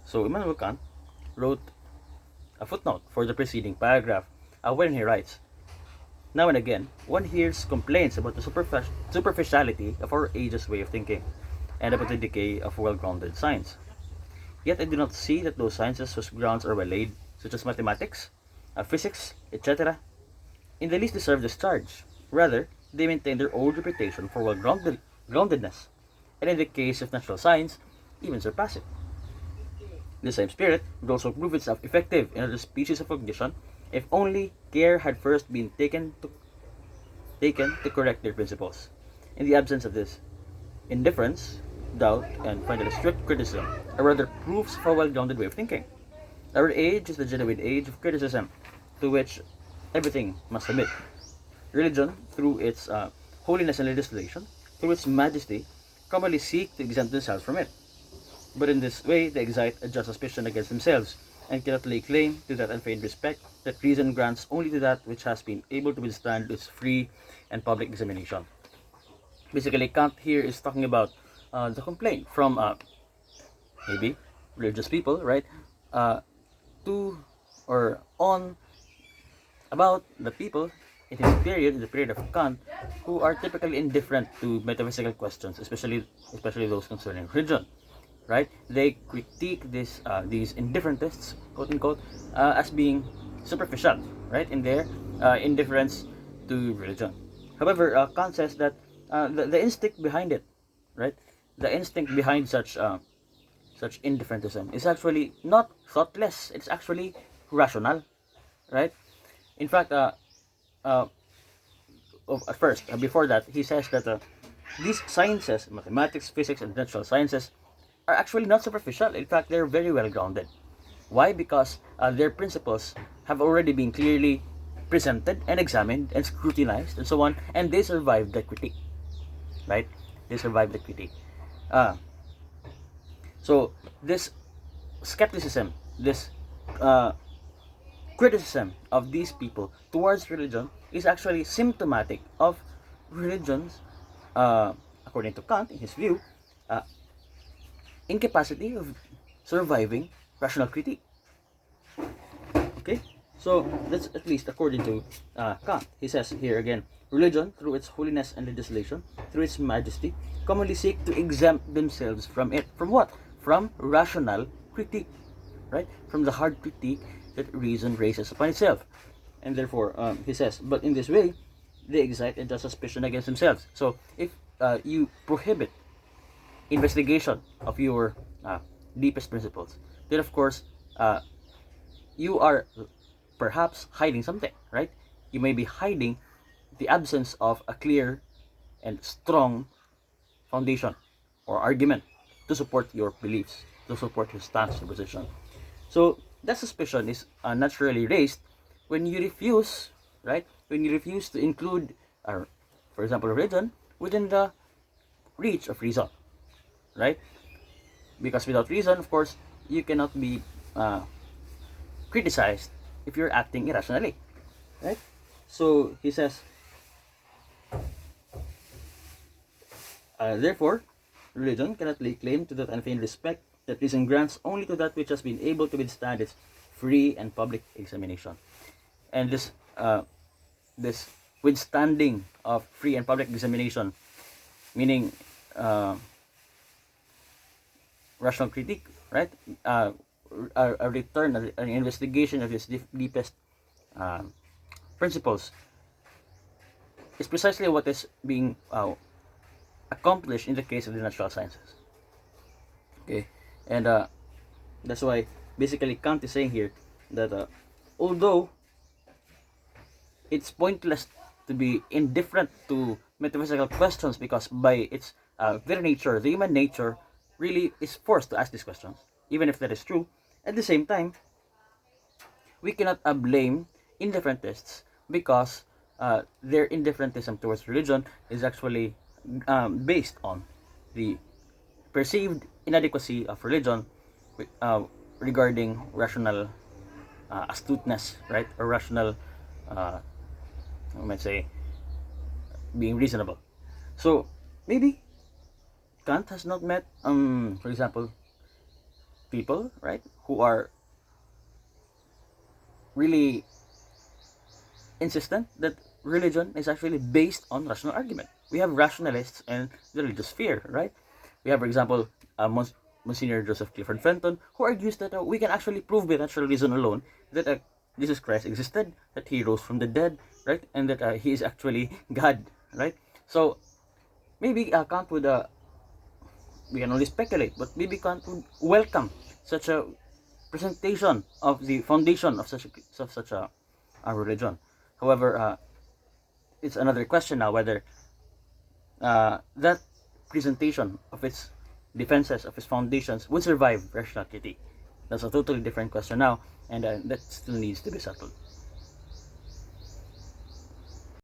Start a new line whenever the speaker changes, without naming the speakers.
So Immanuel Kant wrote a footnote for the preceding paragraph when he writes, "Now and again, one hears complaints about the superficiality of our age's way of thinking, and about the decay of well-grounded science. Yet I do not see that those sciences whose grounds are well laid, such as mathematics, physics, etc., in the least deserve this charge. Rather, they maintain their old reputation for well-groundedness, and in the case of natural science, even surpass it. The same spirit would also prove itself effective in other species of cognition if only care had first been taken to correct their principles. In the absence of this, indifference, doubt, and finally strict criticism are rather proofs of a well-grounded way of thinking. Our age is the genuine age of criticism, to which everything must submit. Religion, through its holiness and legislation, through its majesty, commonly seek to exempt themselves from it. But in this way, they excite a just suspicion against themselves, and cannot lay claim to that unfeigned respect that reason grants only to that which has been able to withstand its free and public examination." Basically, Kant here is talking about the complaint from maybe religious people, right, to or on about the people in his period, in the period of Kant, who are typically indifferent to metaphysical questions, especially those concerning religion. Right? They critique these indifferentists, quote unquote, as being superficial, right, in their indifference to religion. However, Kant says that the instinct behind it, right, the instinct behind such indifferentism is actually not thoughtless. It's actually rational, right? In fact, first, before that, he says that these sciences, mathematics, physics, and natural sciences, are actually not superficial. In fact, they're very well grounded. Why? Because their principles have already been clearly presented and examined and scrutinized and so on, and they survived the critique. Right? They survived the critique. So this skepticism, this criticism of these people towards religion is actually symptomatic of religion's, according to Kant, in his view, incapacity of surviving rational critique. Okay, so that's at least according to Kant. He says here again, religion, through its holiness and legislation, through its majesty, commonly seek to exempt themselves from it. From what? From rational critique, right? From the hard critique that reason raises upon itself. And therefore, he says, but in this way, they excite a just suspicion against themselves. So if you prohibit investigation of your deepest principles, then of course you are perhaps hiding something, right? You may be hiding the absence of a clear and strong foundation or argument to support your beliefs, to support your stance, your position. So that suspicion is naturally raised when you refuse, right? When you refuse to include, for example, religion within the reach of reason. Right? Because without reason, of course, you cannot be criticized if you're acting irrationally. Right? So he says, therefore, religion cannot lay claim to that unfeigned respect that reason grants only to that which has been able to withstand its free and public examination. And this withstanding of free and public examination, meaning rational critique, right? A return, an investigation of his deepest principles is precisely what is being accomplished in the case of the natural sciences. Okay, and that's why basically Kant is saying here that although it's pointless to be indifferent to metaphysical questions, because by its very nature, the human nature really is forced to ask these questions, even if that is true. At the same time, we cannot blame indifferentists because their indifferentism towards religion is actually based on the perceived inadequacy of religion regarding rational astuteness, right? Or rational, I might say, being reasonable. So maybe Kant has not met, for example, people, right, who are really insistent that religion is actually based on rational argument. We have rationalists and the religious sphere, right? We have, for example, Monsignor Joseph Clifford Fenton, who argues that we can actually prove by natural reason alone that Jesus Christ existed, that he rose from the dead, right, and that he is actually God, right? So maybe Kant would, we can only speculate, but maybe Kant would welcome such a presentation of the foundation of such a religion. However, it's another question now whether that presentation of its defenses, of its foundations, would survive rational critique. That's a totally different question now, and that still needs to be settled.